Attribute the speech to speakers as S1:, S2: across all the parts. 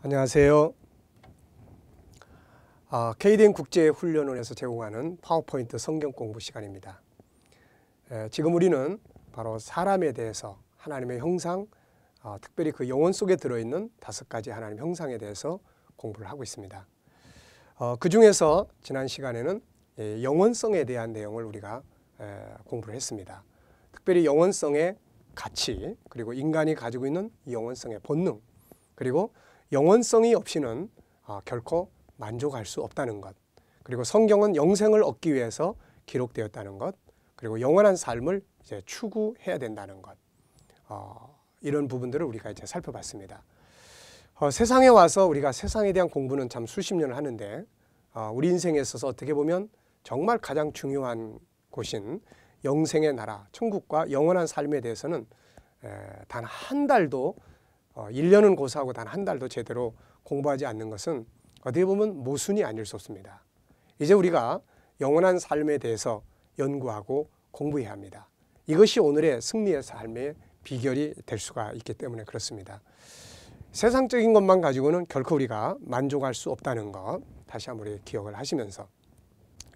S1: 안녕하세요. KDN 국제훈련원에서 제공하는 파워포인트 성경 공부 시간입니다. 지금 우리는 바로 사람에 대해서 하나님의 형상, 특별히 그 영혼 속에 들어있는 5가지 하나님 형상에 대해서 공부를 하고 있습니다. 그 중에서 지난 시간에는 영원성에 대한 내용을 우리가 공부를 했습니다. 특별히 영원성의 가치, 그리고 인간이 가지고 있는 영원성의 본능, 그리고 영원성이 없이는 결코 만족할 수 없다는 것, 그리고 성경은 영생을 얻기 위해서 기록되었다는 것, 그리고 영원한 삶을 이제 추구해야 된다는 것, 이런 부분들을 우리가 이제 살펴봤습니다. 세상에 와서 우리가 세상에 대한 공부는 참 수십 년을 하는데 우리 인생에 있어서 어떻게 보면 정말 가장 중요한 곳인 영생의 나라, 천국과 영원한 삶에 대해서는 단 한 달도 1년은 고사하고 단 한 달도 제대로 공부하지 않는 것은 어떻게 보면 모순이 아닐 수 없습니다. 이제 우리가 영원한 삶에 대해서 연구하고 공부해야 합니다. 이것이 오늘의 승리의 삶의 비결이 될 수가 있기 때문에 그렇습니다. 세상적인 것만 가지고는 결코 우리가 만족할 수 없다는 것 다시 한번 우리 기억을 하시면서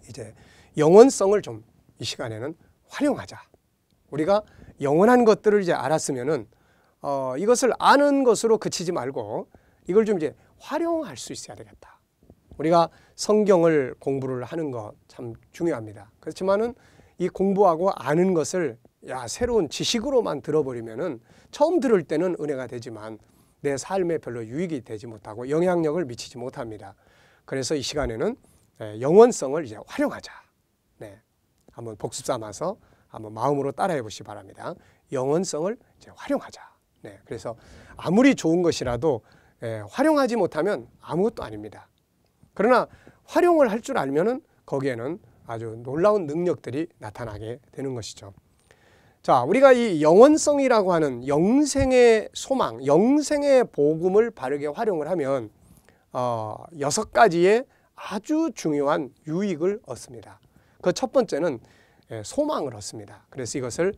S1: 이제 영원성을 좀 이 시간에는 활용하자. 우리가 영원한 것들을 이제 알았으면은 이것을 아는 것으로 그치지 말고 이걸 좀 이제 활용할 수 있어야 되겠다. 우리가 성경을 공부를 하는 거 참 중요합니다. 그렇지만은 이 공부하고 아는 것을 새로운 지식으로만 들어버리면은 처음 들을 때는 은혜가 되지만 내 삶에 별로 유익이 되지 못하고 영향력을 미치지 못합니다. 그래서 이 시간에는 영원성을 이제 활용하자. 네, 한번 복습 삼아서 한번 마음으로 따라해 보시기 바랍니다. 영원성을 이제 활용하자. 네, 그래서 아무리 좋은 것이라도 활용하지 못하면 아무것도 아닙니다. 그러나 활용을 할 줄 알면은 거기에는 아주 놀라운 능력들이 나타나게 되는 것이죠. 자, 우리가 이 영원성이라고 하는 영생의 소망, 영생의 복음을 바르게 활용을 하면 6가지의 아주 중요한 유익을 얻습니다. 그 첫 번째는 소망을 얻습니다. 그래서 이것을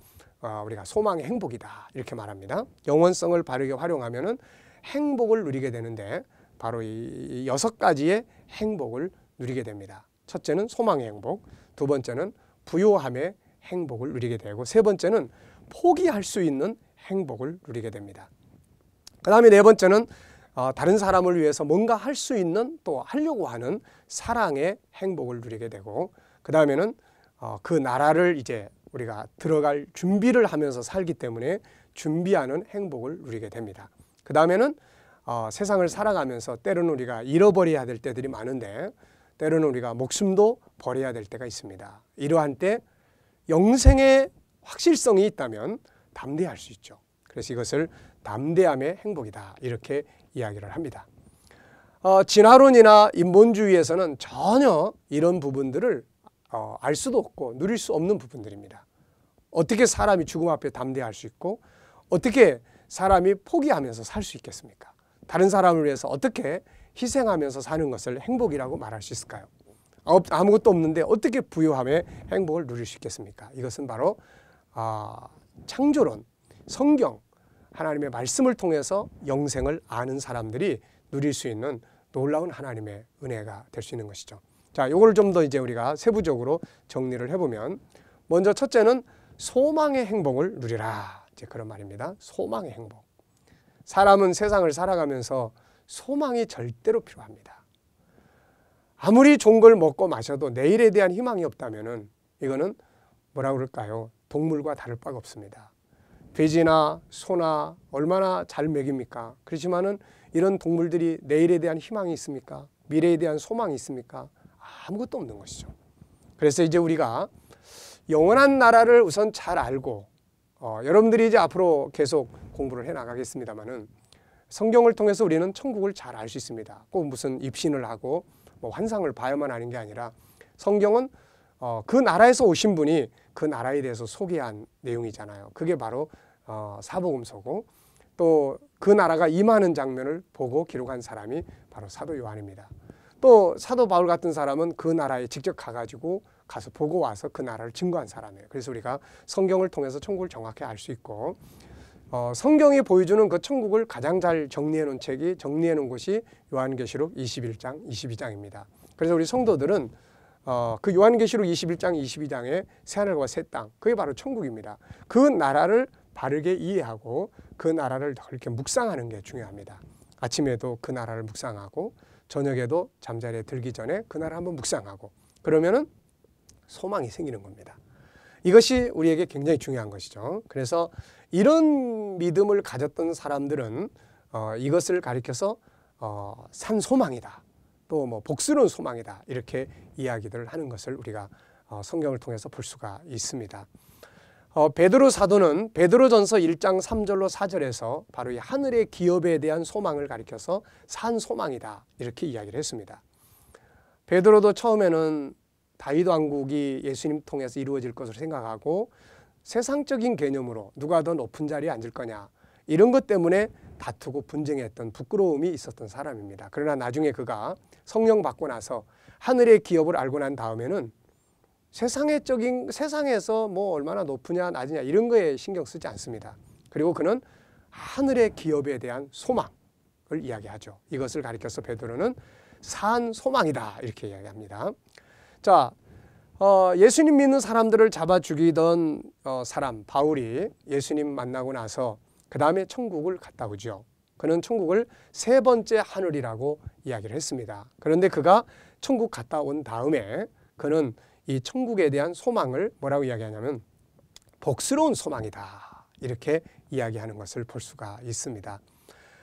S1: 우리가 소망의 행복이다 이렇게 말합니다. 영원성을 바르게 활용하면은 행복을 누리게 되는데 바로 이 6가지의 행복을 누리게 됩니다. 첫째는 소망의 행복, 두 번째는 부요함의 행복을 누리게 되고, 세 번째는 포기할 수 있는 행복을 누리게 됩니다. 그 다음에 네 번째는 다른 사람을 위해서 뭔가 할 수 있는, 또 하려고 하는 사랑의 행복을 누리게 되고, 그 다음에는 그 나라를 이제 우리가 들어갈 준비를 하면서 살기 때문에 준비하는 행복을 누리게 됩니다. 그 다음에는 세상을 살아가면서 때로는 우리가 잃어버려야 될 때들이 많은데 때로는 우리가 목숨도 버려야 될 때가 있습니다. 이러한 때 영생의 확실성이 있다면 담대할 수 있죠. 그래서 이것을 담대함의 행복이다 이렇게 이야기를 합니다. 진화론이나 인본주의에서는 전혀 이런 부분들을 알 수도 없고 누릴 수 없는 부분들입니다. 어떻게 사람이 죽음 앞에 담대할 수 있고 어떻게 사람이 포기하면서 살 수 있겠습니까? 다른 사람을 위해서 어떻게 희생하면서 사는 것을 행복이라고 말할 수 있을까요? 아무것도 없는데 어떻게 부요함의 행복을 누릴 수 있겠습니까? 이것은 바로 창조론, 성경, 하나님의 말씀을 통해서 영생을 아는 사람들이 누릴 수 있는 놀라운 하나님의 은혜가 될 수 있는 것이죠. 자, 이걸 좀 더 이제 우리가 세부적으로 정리를 해보면, 먼저 첫째는 소망의 행복을 누리라. 이제 그런 말입니다. 소망의 행복. 사람은 세상을 살아가면서 소망이 절대로 필요합니다. 아무리 좋은 걸 먹고 마셔도 내일에 대한 희망이 없다면은 이거는 뭐라 그럴까요? 동물과 다를 바가 없습니다. 돼지나 소나 얼마나 잘 먹입니까? 그렇지만은 이런 동물들이 내일에 대한 희망이 있습니까? 미래에 대한 소망이 있습니까? 아무것도 없는 것이죠. 그래서 이제 우리가 영원한 나라를 우선 잘 알고 여러분들이 이제 앞으로 계속 공부를 해 나가겠습니다만은 성경을 통해서 우리는 천국을 잘 알 수 있습니다. 꼭 무슨 입신을 하고 뭐 환상을 봐야만 하는 게 아니라 성경은 그 나라에서 오신 분이 그 나라에 대해서 소개한 내용이잖아요. 그게 바로 사복음서고, 또 그 나라가 임하는 장면을 보고 기록한 사람이 바로 사도 요한입니다. 또 사도 바울 같은 사람은 그 나라에 직접 가서 보고 와서 그 나라를 증거한 사람이에요. 그래서 우리가 성경을 통해서 천국을 정확히 알 수 있고, 성경이 보여주는 그 천국을 가장 잘 정리해 놓은 곳이 요한계시록 21장, 22장입니다. 그래서 우리 성도들은 그 요한계시록 21장, 22장의 새하늘과 새 땅, 그게 바로 천국입니다. 그 나라를 바르게 이해하고 그 나라를 이렇게 묵상하는 게 중요합니다. 아침에도 그 나라를 묵상하고 저녁에도 잠자리에 들기 전에 그 나라를 한번 묵상하고 그러면은 소망이 생기는 겁니다. 이것이 우리에게 굉장히 중요한 것이죠. 그래서 이런 믿음을 가졌던 사람들은 이것을 가리켜서 산 소망이다. 또 뭐 복스러운 소망이다. 이렇게 이야기들을 하는 것을 우리가 성경을 통해서 볼 수가 있습니다. 베드로 사도는 베드로전서 1장 3절로 4절에서 바로 이 하늘의 기업에 대한 소망을 가리켜서 산 소망이다. 이렇게 이야기를 했습니다. 베드로도 처음에는 다윗 왕국이 예수님 통해서 이루어질 것으로 생각하고 세상적인 개념으로 누가 더 높은 자리에 앉을 거냐 이런 것 때문에 다투고 분쟁했던 부끄러움이 있었던 사람입니다. 그러나 나중에 그가 성령 받고 나서 하늘의 기업을 알고 난 다음에는 세상에서 뭐 얼마나 높으냐 낮으냐 이런 거에 신경 쓰지 않습니다. 그리고 그는 하늘의 기업에 대한 소망을 이야기하죠. 이것을 가리켜서 베드로는 산 소망이다 이렇게 이야기합니다. 자, 예수님 믿는 사람들을 잡아 죽이던 사람 바울이 예수님 만나고 나서 그 다음에 천국을 갔다 오죠. 그는 천국을 세 번째 하늘이라고 이야기를 했습니다. 그런데 그가 천국 갔다 온 다음에 그는 이 천국에 대한 소망을 뭐라고 이야기하냐면 복스러운 소망이다 이렇게 이야기하는 것을 볼 수가 있습니다.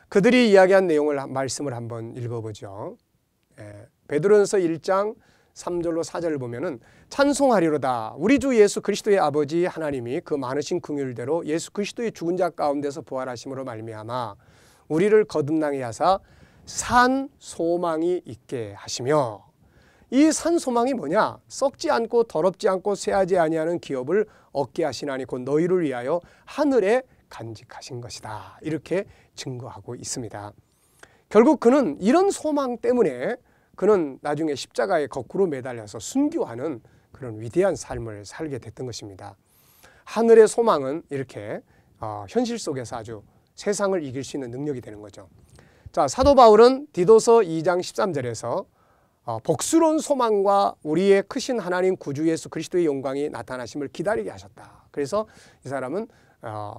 S1: 그들이 이야기한 내용을 말씀을 한번 읽어보죠. 베드로전서 1장 3절로 4절을 보면은 찬송하리로다. 우리 주 예수 그리스도의 아버지 하나님이 그 많으신 긍휼대로 예수 그리스도의 죽은 자 가운데서 부활하심으로 말미암아 우리를 거듭나게 하사 산 소망이 있게 하시며 이 산 소망이 뭐냐? 썩지 않고 더럽지 않고 쇠하지 아니하는 기업을 얻게 하시나니 곧 너희를 위하여 하늘에 간직하신 것이다. 이렇게 증거하고 있습니다. 결국 그는 이런 소망 때문에 그는 나중에 십자가에 거꾸로 매달려서 순교하는 그런 위대한 삶을 살게 됐던 것입니다. 하늘의 소망은 이렇게 현실 속에서 아주 세상을 이길 수 있는 능력이 되는 거죠. 자, 사도 바울은 디도서 2장 13절에서 복스러운 소망과 우리의 크신 하나님 구주 예수 그리스도의 영광이 나타나심을 기다리게 하셨다. 그래서 이 사람은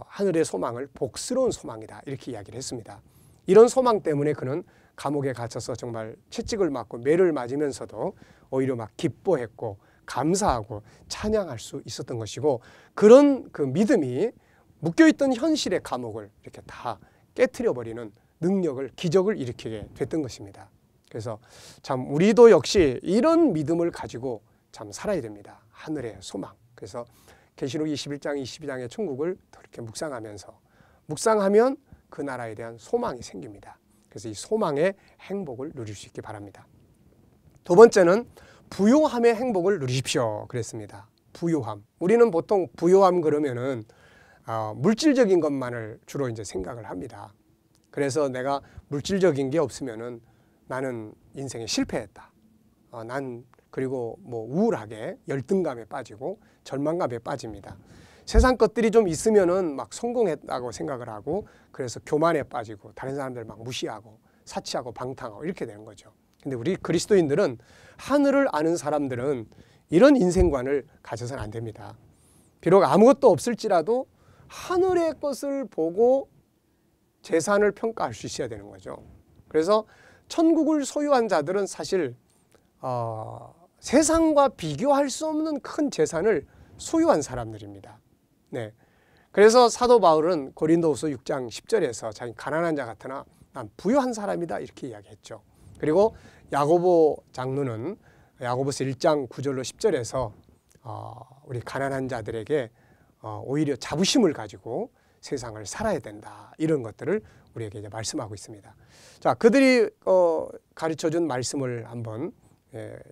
S1: 하늘의 소망을 복스러운 소망이다 이렇게 이야기를 했습니다. 이런 소망 때문에 그는 감옥에 갇혀서 정말 채찍을 맞고 매를 맞으면서도 오히려 막 기뻐했고 감사하고 찬양할 수 있었던 것이고 그런 그 믿음이 묶여있던 현실의 감옥을 이렇게 다 깨트려버리는 능력을 기적을 일으키게 됐던 것입니다. 그래서 참 우리도 역시 이런 믿음을 가지고 참 살아야 됩니다. 하늘의 소망. 그래서 계시록 21장 22장의 천국을 이렇게 묵상하면 그 나라에 대한 소망이 생깁니다. 그래서 이 소망의 행복을 누릴 수 있기 바랍니다. 두 번째는 부요함의 행복을 누리십시오 그랬습니다. 부요함. 우리는 보통 부요함 그러면은 물질적인 것만을 주로 이제 생각을 합니다. 그래서 내가 물질적인 게 없으면은 나는 인생에 실패했다. 난 그리고 뭐 우울하게 열등감에 빠지고 절망감에 빠집니다. 세상 것들이 좀 있으면은 막 성공했다고 생각을 하고 그래서 교만에 빠지고 다른 사람들 막 무시하고 사치하고 방탕하고 이렇게 되는 거죠. 근데 우리 그리스도인들은 하늘을 아는 사람들은 이런 인생관을 가져서는 안 됩니다. 비록 아무것도 없을지라도 하늘의 것을 보고 재산을 평가할 수 있어야 되는 거죠. 그래서 천국을 소유한 자들은 사실 세상과 비교할 수 없는 큰 재산을 소유한 사람들입니다. 네. 그래서 사도 바울은 고린도후서 6장 10절에서 자기 가난한 자 같으나 난 부유한 사람이다 이렇게 이야기했죠. 그리고 야고보 장로는 야고보서 1장 9절로 10절에서 우리 가난한 자들에게 오히려 자부심을 가지고 세상을 살아야 된다 이런 것들을 우리에게 이제 말씀하고 있습니다. 자, 그들이 가르쳐준 말씀을 한번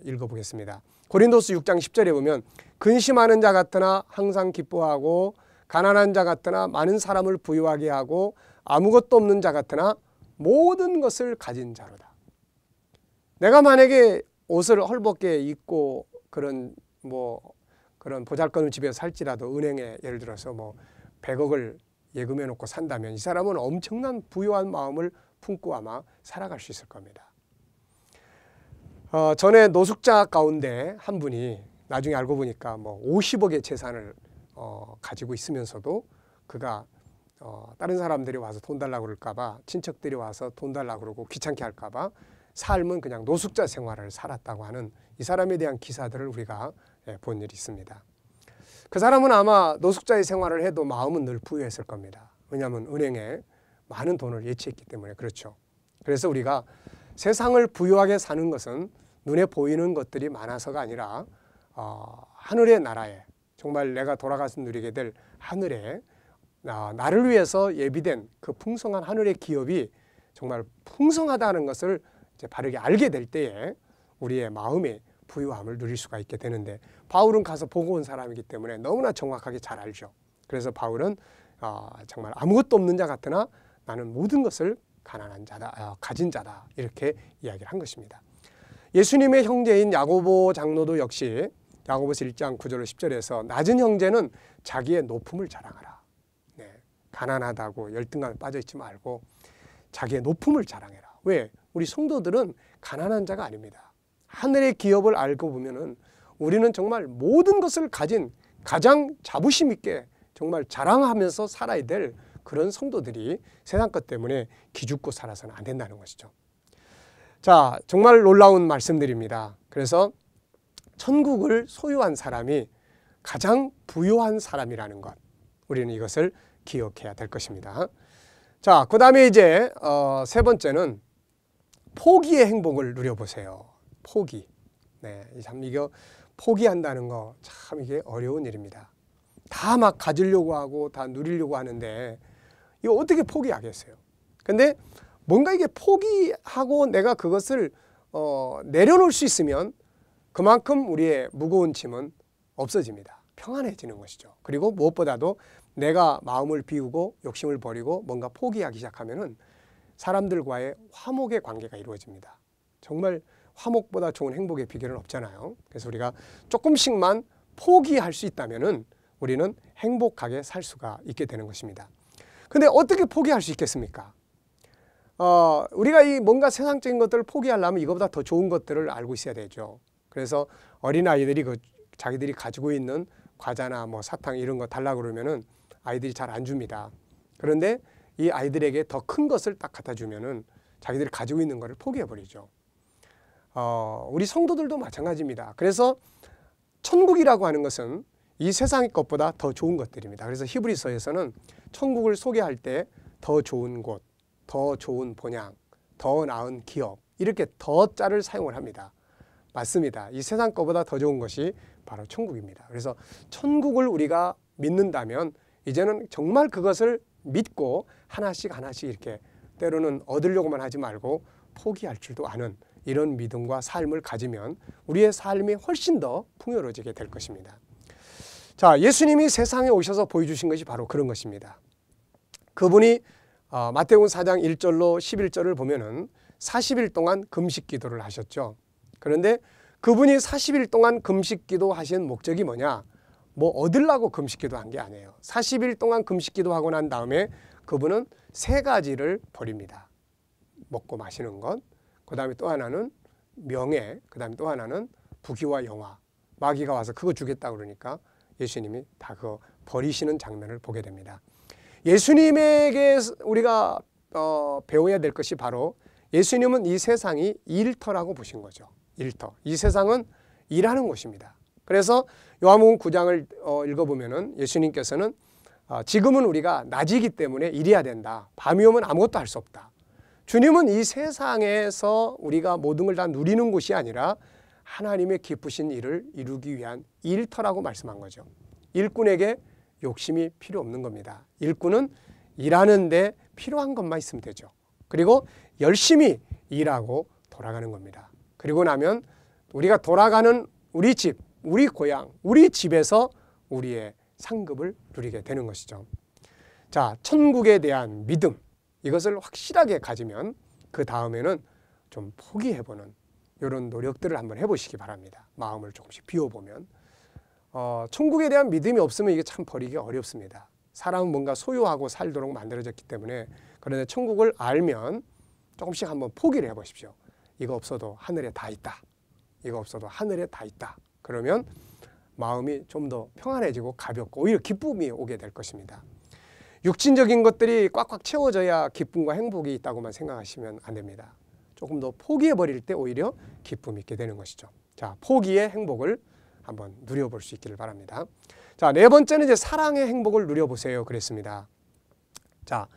S1: 읽어보겠습니다. 고린도서 6장 10절에 보면 근심하는 자 같으나 항상 기뻐하고 가난한 자 같으나 많은 사람을 부유하게 하고 아무것도 없는 자 같으나 모든 것을 가진 자로다. 내가 만약에 옷을 헐벗게 입고 그런 보잘것없는 집에서 살지라도 은행에 예를 들어서 100억을 예금해 놓고 산다면 이 사람은 엄청난 부유한 마음을 품고 아마 살아갈 수 있을 겁니다. 전에 노숙자 가운데 한 분이 나중에 알고 보니까 뭐 50억의 재산을 가지고 있으면서도 그가 다른 사람들이 와서 돈 달라고 그럴까봐, 친척들이 와서 돈 달라고 그러고 귀찮게 할까봐 삶은 그냥 노숙자 생활을 살았다고 하는 이 사람에 대한 기사들을 우리가 본 일이 있습니다. 그 사람은 아마 노숙자의 생활을 해도 마음은 늘 부유했을 겁니다. 왜냐하면 은행에 많은 돈을 예치했기 때문에 그렇죠. 그래서 우리가 세상을 부유하게 사는 것은 눈에 보이는 것들이 많아서가 아니라 하늘의 나라에, 정말 내가 돌아가서 누리게 될 하늘에 나를 위해서 예비된 그 풍성한 하늘의 기업이 정말 풍성하다는 것을 이제 바르게 알게 될 때에 우리의 마음의 부유함을 누릴 수가 있게 되는데, 바울은 가서 보고 온 사람이기 때문에 너무나 정확하게 잘 알죠. 그래서 바울은 정말 아무것도 없는 자 같으나 나는 모든 것을 가난한 자다, 가진 자다, 이렇게 이야기를 한 것입니다. 예수님의 형제인 야고보 장로도 역시 야고보서 1장 9절 10절에서 낮은 형제는 자기의 높음을 자랑하라. 가난하다고 열등감에 빠져있지 말고 자기의 높음을 자랑해라. 왜? 우리 성도들은 가난한 자가 아닙니다. 하늘의 기업을 알고 보면은 우리는 정말 모든 것을 가진 가장 자부심 있게 정말 자랑하면서 살아야 될 그런 성도들이 세상 것 때문에 기죽고 살아서는 안 된다는 것이죠. 자, 정말 놀라운 말씀들입니다. 그래서 천국을 소유한 사람이 가장 부유한 사람이라는 것, 우리는 이것을 기억해야 될 것입니다. 자, 그 다음에 이제 세 번째는 포기의 행복을 누려보세요. 포기. 참 이거 포기한다는 거 참 이게 어려운 일입니다. 다 막 가지려고 하고 다 누리려고 하는데 이거 어떻게 포기하겠어요? 근데 뭔가 이게 포기하고 내가 그것을 내려놓을 수 있으면 그만큼 우리의 무거운 짐은 없어집니다. 평안해지는 것이죠. 그리고 무엇보다도 내가 마음을 비우고 욕심을 버리고 뭔가 포기하기 시작하면은 사람들과의 화목의 관계가 이루어집니다. 정말 화목보다 좋은 행복의 비결은 없잖아요. 그래서 우리가 조금씩만 포기할 수 있다면은 우리는 행복하게 살 수가 있게 되는 것입니다. 근데 어떻게 포기할 수 있겠습니까? 우리가 이 뭔가 세상적인 것들을 포기하려면 이것보다 더 좋은 것들을 알고 있어야 되죠. 그래서 어린아이들이 자기들이 가지고 있는 과자나 뭐 사탕 이런 거 달라고 그러면은 아이들이 잘 안 줍니다. 그런데 이 아이들에게 더 큰 것을 딱 갖다 주면은 자기들이 가지고 있는 것을 포기해 버리죠. 우리 성도들도 마찬가지입니다. 그래서 천국이라고 하는 것은 이 세상의 것보다 더 좋은 것들입니다. 그래서 히브리서에서는 천국을 소개할 때 더 좋은 곳, 더 좋은 본향, 더 나은 기업, 이렇게 더 자를 사용을 합니다. 맞습니다. 이 세상 것보다 더 좋은 것이 바로 천국입니다. 그래서 천국을 우리가 믿는다면 이제는 정말 그것을 믿고 하나씩 하나씩 이렇게 때로는 얻으려고만 하지 말고 포기할 줄도 아는 이런 믿음과 삶을 가지면 우리의 삶이 훨씬 더 풍요로워지게 될 것입니다. 자, 예수님이 세상에 오셔서 보여주신 것이 바로 그런 것입니다. 그분이 마태복음 4장 1절로 11절을 보면은 40일 동안 금식 기도를 하셨죠. 그런데 그분이 40일 동안 금식 기도하신 목적이 뭐냐? 뭐 얻으려고 금식 기도한 게 아니에요. 40일 동안 금식 기도하고 난 다음에 그분은 세 가지를 버립니다. 먹고 마시는 것, 그 다음에 또 하나는 명예, 그 다음에 또 하나는 부귀와 영화. 마귀가 와서 그거 주겠다고 그러니까 예수님이 다 그거 버리시는 장면을 보게 됩니다. 예수님에게 우리가 배워야 될 것이 바로 예수님은 이 세상이 일터라고 보신 거죠. 일터. 이 세상은 일하는 곳입니다. 그래서 요한복음 9장을 읽어보면은 예수님께서는 지금은 우리가 낮이기 때문에 일해야 된다. 밤이 오면 아무것도 할 수 없다. 주님은 이 세상에서 우리가 모든 걸 다 누리는 곳이 아니라 하나님의 기쁘신 일을 이루기 위한 일터라고 말씀한 거죠. 일꾼에게 욕심이 필요 없는 겁니다. 일꾼은 일하는데 필요한 것만 있으면 되죠. 그리고 열심히 일하고 돌아가는 겁니다. 그리고 나면 우리가 돌아가는 우리 집, 우리 고향, 우리 집에서 우리의 상급을 누리게 되는 것이죠. 자, 천국에 대한 믿음, 이것을 확실하게 가지면 그 다음에는 좀 포기해보는 이런 노력들을 한번 해보시기 바랍니다. 마음을 조금씩 비워보면 천국에 대한 믿음이 없으면 이게 참 버리기 어렵습니다. 사람은 뭔가 소유하고 살도록 만들어졌기 때문에, 그런데 천국을 알면 조금씩 한번 포기를 해보십시오. 이거 없어도 하늘에 다 있다. 이거 없어도 하늘에 다 있다. 그러면 마음이 좀 더 평안해지고 가볍고 오히려 기쁨이 오게 될 것입니다. 육신적인 것들이 꽉꽉 채워져야 기쁨과 행복이 있다고만 생각하시면 안 됩니다. 조금 더 포기해버릴 때 오히려 기쁨이 있게 되는 것이죠. 자, 포기의 행복을 한번 누려볼 수 있기를 바랍니다. 자, 네 번째는 이제 사랑의 행복을 누려보세요 그랬습니다. 자,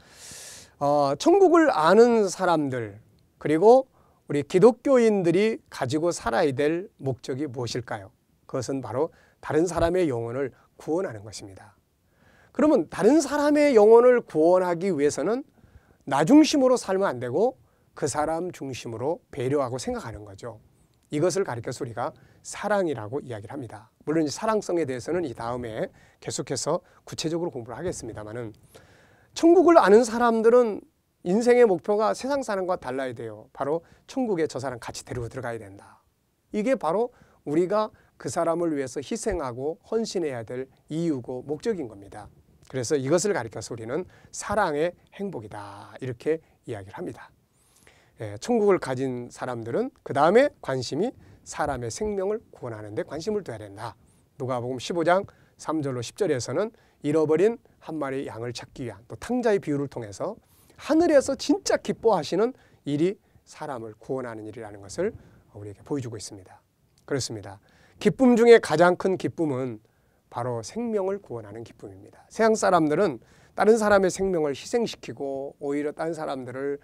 S1: 천국을 아는 사람들, 그리고 우리 기독교인들이 가지고 살아야 될 목적이 무엇일까요? 그것은 바로 다른 사람의 영혼을 구원하는 것입니다. 그러면 다른 사람의 영혼을 구원하기 위해서는 나 중심으로 살면 안 되고 그 사람 중심으로 배려하고 생각하는 거죠. 이것을 가리켜서 우리가 사랑이라고 이야기를 합니다. 물론 이 사랑성에 대해서는 이 다음에 계속해서 구체적으로 공부를 하겠습니다만은, 천국을 아는 사람들은 인생의 목표가 세상 사람과 달라야 돼요. 바로 천국에 저 사람 같이 데리고 들어가야 된다. 이게 바로 우리가 그 사람을 위해서 희생하고 헌신해야 될 이유고 목적인 겁니다. 그래서 이것을 가리켜서 우리는 사랑의 행복이다, 이렇게 이야기를 합니다. 천국을 가진 사람들은 그 다음에 관심이 사람의 생명을 구원하는 데 관심을 둬야 된다. 누가복음 15장 3절로 10절에서는 잃어버린 한 마리 양을 찾기 위한, 또 탕자의 비유를 통해서 하늘에서 진짜 기뻐하시는 일이 사람을 구원하는 일이라는 것을 우리에게 보여주고 있습니다. 그렇습니다. 기쁨 중에 가장 큰 기쁨은 바로 생명을 구원하는 기쁨입니다. 세상 사람들은 다른 사람의 생명을 희생시키고 오히려 다른 사람들을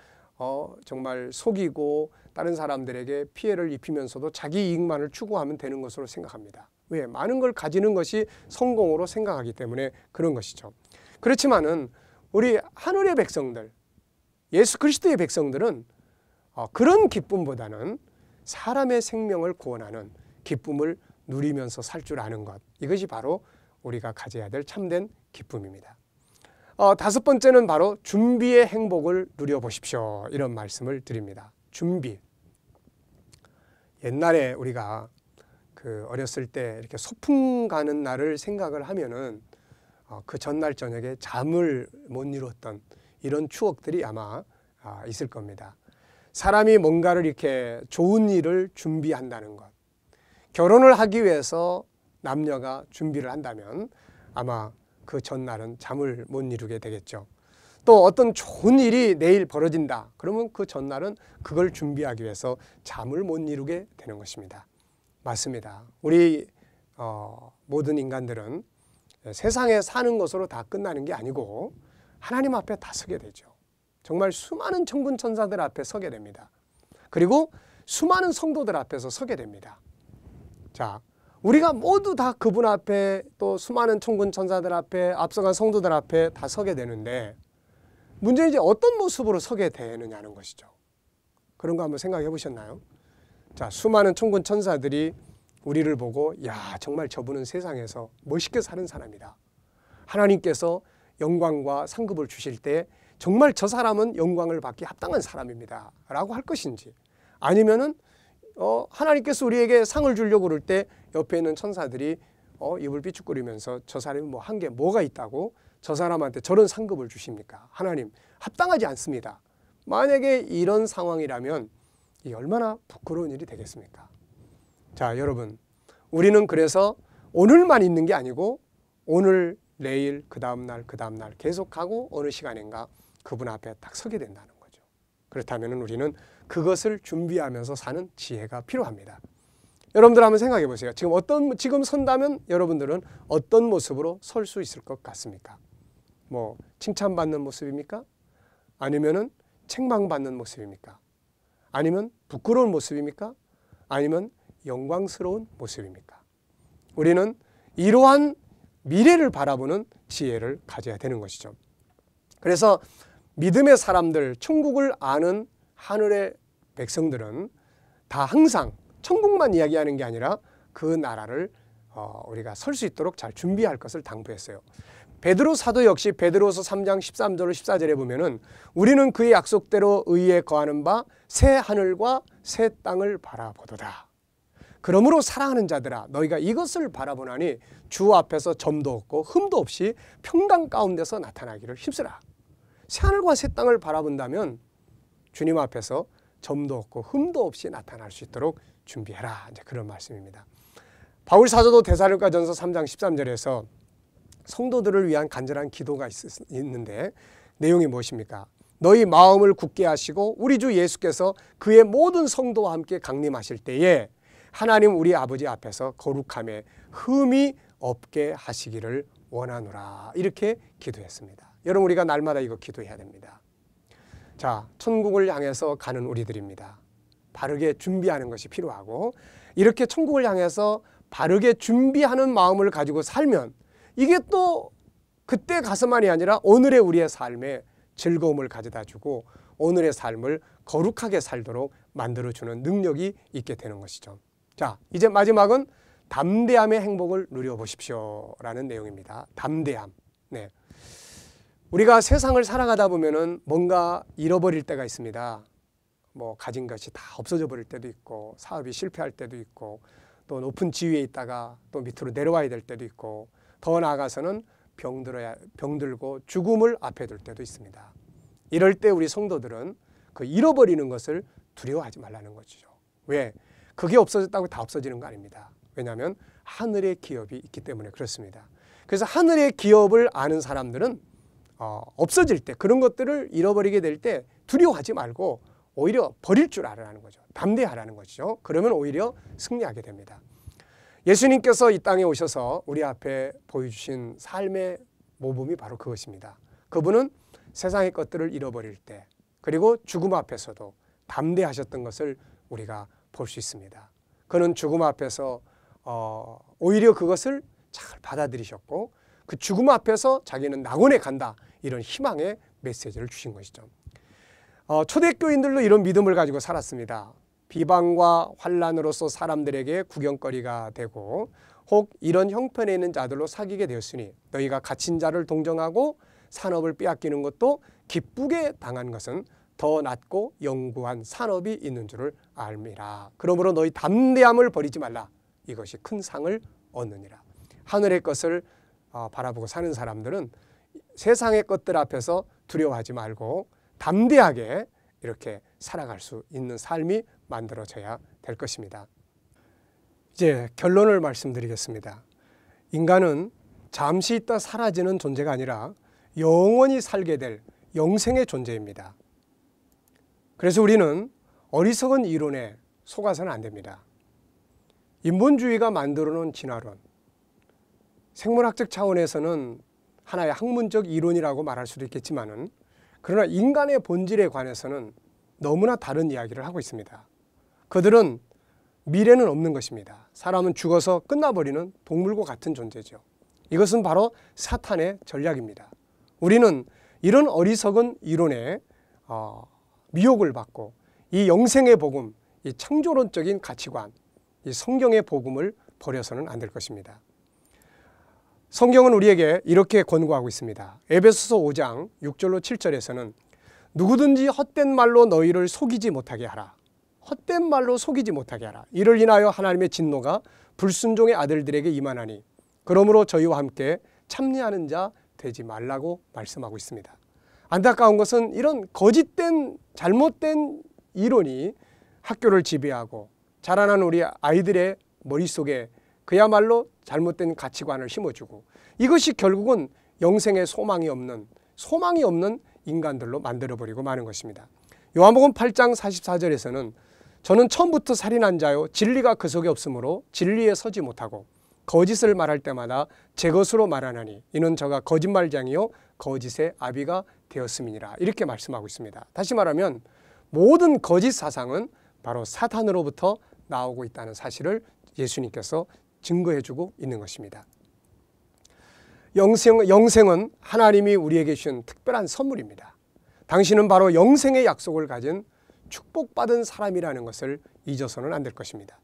S1: 정말 속이고 다른 사람들에게 피해를 입히면서도 자기 이익만을 추구하면 되는 것으로 생각합니다. 왜? 많은 걸 가지는 것이 성공으로 생각하기 때문에 그런 것이죠. 그렇지만은 우리 하늘의 백성들, 예수 그리스도의 백성들은 그런 기쁨보다는 사람의 생명을 구원하는 기쁨을 누리면서 살 줄 아는 것, 이것이 바로 우리가 가져야 될 참된 기쁨입니다. 다섯 번째는 바로 준비의 행복을 누려보십시오, 이런 말씀을 드립니다. 준비. 옛날에 우리가 어렸을 때 이렇게 소풍 가는 날을 생각을 하면은 그 전날 저녁에 잠을 못 이뤘던 이런 추억들이 아마 있을 겁니다. 사람이 뭔가를 이렇게 좋은 일을 준비한다는 것, 결혼을 하기 위해서 남녀가 준비를 한다면 아마 그 전날은 잠을 못 이루게 되겠죠. 또 어떤 좋은 일이 내일 벌어진다, 그러면 그 전날은 그걸 준비하기 위해서 잠을 못 이루게 되는 것입니다. 맞습니다. 우리 모든 인간들은 세상에 사는 것으로 다 끝나는 게 아니고 하나님 앞에 다 서게 되죠. 정말 수많은 천군 천사들 앞에 서게 됩니다. 그리고 수많은 성도들 앞에서 서게 됩니다. 자, 우리가 모두 다 그분 앞에, 또 수많은 천군 천사들 앞에, 앞서간 성도들 앞에 다 서게 되는데, 문제는 이제 어떤 모습으로 서게 되느냐는 것이죠. 그런 거 한번 생각해 보셨나요? 자, 수많은 천군 천사들이 우리를 보고, 야, 정말 저분은 세상에서 멋있게 사는 사람이다. 하나님께서 영광과 상급을 주실 때 정말 저 사람은 영광을 받기 합당한 사람입니다 라고 할 것인지, 아니면은 하나님께서 우리에게 상을 주려고 그럴 때 옆에 있는 천사들이 입을 삐죽거리면서 저 사람이 뭐 한 게 뭐가 있다고 저 사람한테 저런 상급을 주십니까? 하나님, 합당하지 않습니다. 만약에 이런 상황이라면 이 얼마나 부끄러운 일이 되겠습니까? 자, 여러분, 우리는 그래서 오늘만 있는 게 아니고 오늘, 내일, 그 다음날 계속하고 어느 시간인가 그분 앞에 딱 서게 된다는 거죠. 그렇다면 우리는 그것을 준비하면서 사는 지혜가 필요합니다. 여러분들 한번 생각해 보세요. 지금 선다면 여러분들은 어떤 모습으로 설 수 있을 것 같습니까? 뭐 칭찬받는 모습입니까? 아니면은 책망받는 모습입니까? 아니면 부끄러운 모습입니까? 아니면 영광스러운 모습입니까? 우리는 이러한 미래를 바라보는 지혜를 가져야 되는 것이죠. 그래서 믿음의 사람들, 천국을 아는 하늘의 백성들은 다 항상 천국만 이야기하는 게 아니라 그 나라를 우리가 설 수 있도록 잘 준비할 것을 당부했어요. 베드로 사도 역시 베드로서 3장 13절로 14절에 보면은 우리는 그의 약속대로 의에 거하는 바 새 하늘과 새 땅을 바라보도다. 그러므로 사랑하는 자들아 너희가 이것을 바라보나니 주 앞에서 점도 없고 흠도 없이 평강 가운데서 나타나기를 힘쓰라. 새하늘과 새 땅을 바라본다면 주님 앞에서 점도 없고 흠도 없이 나타날 수 있도록 준비해라. 이제 그런 말씀입니다. 바울 사도도 데살로니가전서 3장 13절에서 성도들을 위한 간절한 기도가 있는데 내용이 무엇입니까? 너희 마음을 굳게 하시고 우리 주 예수께서 그의 모든 성도와 함께 강림하실 때에 하나님 우리 아버지 앞에서 거룩함에 흠이 없게 하시기를 원하노라. 이렇게 기도했습니다. 여러분 우리가 날마다 이거 기도해야 됩니다. 자, 천국을 향해서 가는 우리들입니다. 바르게 준비하는 것이 필요하고 이렇게 천국을 향해서 바르게 준비하는 마음을 가지고 살면 이게 또 그때 가서만이 아니라 오늘의 우리의 삶에 즐거움을 가져다 주고 오늘의 삶을 거룩하게 살도록 만들어주는 능력이 있게 되는 것이죠. 자, 이제 마지막은 담대함의 행복을 누려보십시오 라는 내용입니다. 담대함. 네. 우리가 세상을 살아가다 보면은 뭔가 잃어버릴 때가 있습니다. 뭐 가진 것이 다 없어져 버릴 때도 있고 사업이 실패할 때도 있고 또 높은 지위에 있다가 또 밑으로 내려와야 될 때도 있고 더 나아가서는 병들고 죽음을 앞에 둘 때도 있습니다. 이럴 때 우리 성도들은 그 잃어버리는 것을 두려워하지 말라는 것이죠. 왜? 그게 없어졌다고 다 없어지는 거 아닙니다. 왜냐하면 하늘의 기업이 있기 때문에 그렇습니다. 그래서 하늘의 기업을 아는 사람들은 없어질 때 그런 것들을 잃어버리게 될 때 두려워하지 말고 오히려 버릴 줄 알아라는 거죠. 담대하라는 것이죠. 그러면 오히려 승리하게 됩니다. 예수님께서 이 땅에 오셔서 우리 앞에 보여주신 삶의 모범이 바로 그것입니다. 그분은 세상의 것들을 잃어버릴 때 그리고 죽음 앞에서도 담대하셨던 것을 우리가 볼 수 있습니다. 그는 죽음 앞에서 오히려 그것을 잘 받아들이셨고 그 죽음 앞에서 자기는 낙원에 간다 이런 희망의 메시지를 주신 것이죠. 초대교인들도 이런 믿음을 가지고 살았습니다. 비방과 환난으로서 사람들에게 구경거리가 되고 혹 이런 형편에 있는 자들로 사귀게 되었으니 너희가 갇힌 자를 동정하고 산업을 빼앗기는 것도 기쁘게 당한 것은 더 낫고 영구한 산업이 있는 줄을 알미라. 그러므로 너희 담대함을 버리지 말라. 이것이 큰 상을 얻느니라. 하늘의 것을 바라보고 사는 사람들은 세상의 것들 앞에서 두려워하지 말고 담대하게 이렇게 살아갈 수 있는 삶이 만들어져야 될 것입니다. 이제 결론을 말씀드리겠습니다. 인간은 잠시 있다 사라지는 존재가 아니라 영원히 살게 될 영생의 존재입니다. 그래서 우리는 어리석은 이론에 속아서는 안 됩니다. 인본주의가 만들어놓은 진화론, 생물학적 차원에서는 하나의 학문적 이론이라고 말할 수도 있겠지만은 그러나 인간의 본질에 관해서는 너무나 다른 이야기를 하고 있습니다. 그들은 미래는 없는 것입니다. 사람은 죽어서 끝나버리는 동물과 같은 존재죠. 이것은 바로 사탄의 전략입니다. 우리는 이런 어리석은 이론에 미혹을 받고 이 영생의 복음, 이 창조론적인 가치관, 이 성경의 복음을 버려서는 안 될 것입니다. 성경은 우리에게 이렇게 권고하고 있습니다. 에베소서 5장 6절로 7절에서는 누구든지 헛된 말로 너희를 속이지 못하게 하라. 헛된 말로 속이지 못하게 하라. 이를 인하여 하나님의 진노가 불순종의 아들들에게 임하나니 그러므로 저희와 함께 참여하는 자 되지 말라고 말씀하고 있습니다. 안타까운 것은 이런 거짓된 잘못된 이론이 학교를 지배하고 자라난 우리 아이들의 머릿속에 그야말로 잘못된 가치관을 심어주고 이것이 결국은 영생의 소망이 없는 인간들로 만들어버리고 마는 것입니다. 요한복음 8장 44절에서는 저는 처음부터 살인한 자요 진리가 그 속에 없으므로 진리에 서지 못하고 거짓을 말할 때마다 제 것으로 말하나니 이는 저가 거짓말장이요 거짓의 아비가 되었음이니라. 이렇게 말씀하고 있습니다. 다시 말하면 모든 거짓 사상은 바로 사탄으로부터 나오고 있다는 사실을 예수님께서 증거해주고 있는 것입니다. 영생은 하나님이 우리에게 주신 특별한 선물입니다. 당신은 바로 영생의 약속을 가진 축복받은 사람이라는 것을 잊어서는 안 될 것입니다.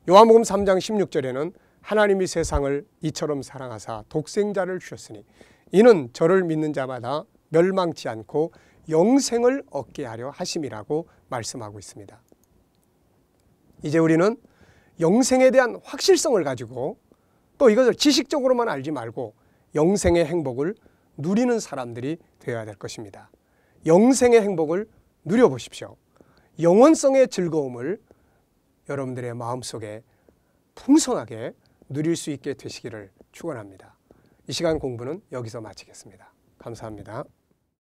S1: 요한복음 3장 16절에는 하나님이 세상을 이처럼 사랑하사 독생자를 주셨으니 이는 저를 믿는 자마다 멸망치 않고 영생을 얻게 하려 하심이라고 말씀하고 있습니다. 이제 우리는 영생에 대한 확실성을 가지고 또 이것을 지식적으로만 알지 말고 영생의 행복을 누리는 사람들이 되어야 될 것입니다. 영생의 행복을 누려보십시오. 영원성의 즐거움을 여러분들의 마음속에 풍성하게 누릴 수 있게 되시기를 축원합니다. 이 시간 공부는 여기서 마치겠습니다. 감사합니다.